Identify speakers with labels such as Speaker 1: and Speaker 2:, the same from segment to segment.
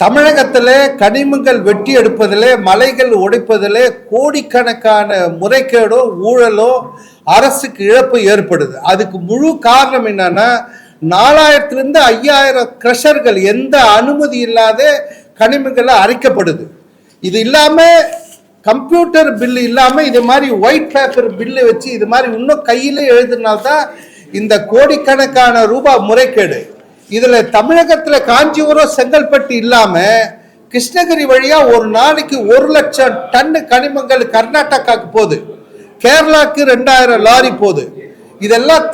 Speaker 1: தமிழகத்திலே கனிமங்கள் வெட்டி எடுப்பதிலே, மலைகள் உடைப்பதிலே கோடிக்கணக்கான முறைகேடோ ஊழலோ அரசுக்கு இழப்பு ஏற்படுது. அதுக்கு முழு காரணம் என்னன்னா, 4000 5000 கிரஷர்கள் எந்த அனுமதி இல்லாத கனிமங்களை அரைக்கப்படுது. இது இல்லாம கம்ப்யூட்டர் பில்லு இல்லாம இது மாதிரி ஒயிட் பேப்பர் பில்லு வச்சு இது மாதிரி இன்னும் கையில எழுதுனால்தான் இந்த கோடிக்கணக்கான ரூபாய் முறைகேடு. இதுல தமிழகத்துல காஞ்சிபுரம் செங்கல்பட்டு இல்லாம கிருஷ்ணகிரி வழியா ஒரு நாளைக்கு 1,00,000 டன் கனிமங்கள் கர்நாடகாவுக்கு போகுது, கேரளாக்கு 2000 லாரி போகுது. இதெல்லாம்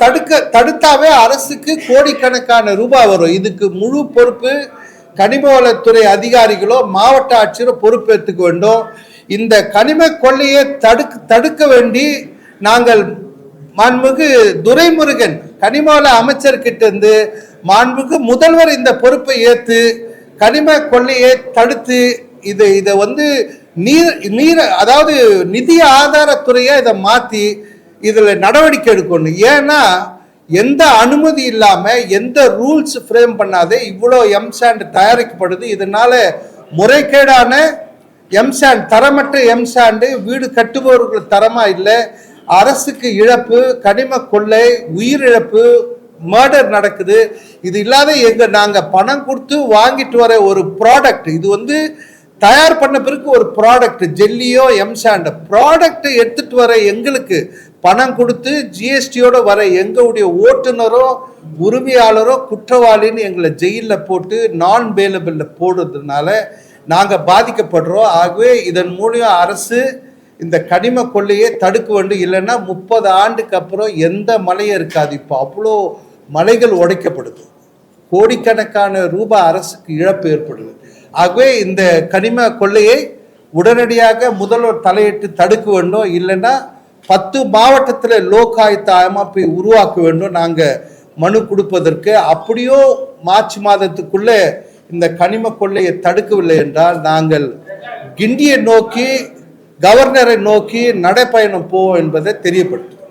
Speaker 1: தடுத்தாவே அரசுக்கு கோடிக்கணக்கான ரூபாய் வரும். இதுக்கு முழு பொறுப்பு கனிமவளத்துறை அதிகாரிகளோ மாவட்ட ஆட்சியரோ பொறுப்பேற்றுக்க வேண்டும். இந்த கனிம கொள்ளையை தடுக்க வேண்டி நாங்கள் மாண்புமிகு துரைமுருகன் கனிமவள அமைச்சர்கிட்ட இருந்து மாண்புமிகு முதல்வர் இந்த பொறுப்பை ஏற்று கனிம கொள்ளையை தடுத்து இதை வந்து நீர் அதாவது நிதி ஆதாரத்துறையை இதை மாற்றி இதில் நடவடிக்கை எடுக்கணும். ஏன்னா எந்த அனுமதி இல்லாமல் எந்த ரூல்ஸ் ஃப்ரேம் பண்ணாதே இவ்வளோ எம்சாண்ட் தயாரிக்கப்படுது. இதனால முறைகேடான எம்சாண்ட், தரமற்ற எம்சாண்டு, வீடு கட்டுபவர்கள் தரமாக இல்லை, அரசுக்கு இழப்பு, கனிம கொள்ளை, உயிரிழப்பு, மர்டர் நடக்குது. இது இல்லாத நாங்கள் பணம் கொடுத்து வாங்கிட்டு வர ஒரு ப்ராடக்ட், இது வந்து தயார் பண்ண பிறகு ஒரு ப்ராடக்ட், ஜெல்லியோ எம்சாண்ட் ப்ராடக்ட் எடுத்துட்டு வர எங்களுக்கு பணம் கொடுத்து ஜிஎஸ்டியோட வர எங்களுடைய ஓட்டுநரோ உரிமையாளரோ குற்றவாளின்னு எங்களை ஜெயிலில் போட்டு நான் பேலபிளில் போடுறதுனால நாங்கள் பாதிக்கப்படுறோம். ஆகவே இதன் மூலியம் அரசு இந்த கனிம கொள்ளையை தடுக்க வேண்டும். இல்லைன்னா 30 ஆண்டுக்கு அப்புறம் எந்த மலையும் இருக்காது. இப்போ அவ்வளோ மலைகள் உடைக்கப்படுது, கோடிக்கணக்கான ரூபாய் அரசுக்கு இழப்பு ஏற்படுது. ஆகவே இந்த கனிம கொள்ளையை உடனடியாக முதல்வர் தலையிட்டு தடுக்க வேண்டும். இல்லைன்னா 10 மாவட்டத்தில் லோகாயுத்த அமைப்பை உருவாக்க வேண்டும் நாங்கள் மனு கொடுப்பதற்கு. அப்படியோ மார்ச் மாதத்துக்குள்ளே இந்த கனிம கொள்ளையை தடுக்கவில்லை என்றால் நாங்கள் கிண்டியை நோக்கி, கவர்னரை நோக்கி நடைப்பயணம் போவோம் என்பதை தெரியப்படுத்தும்.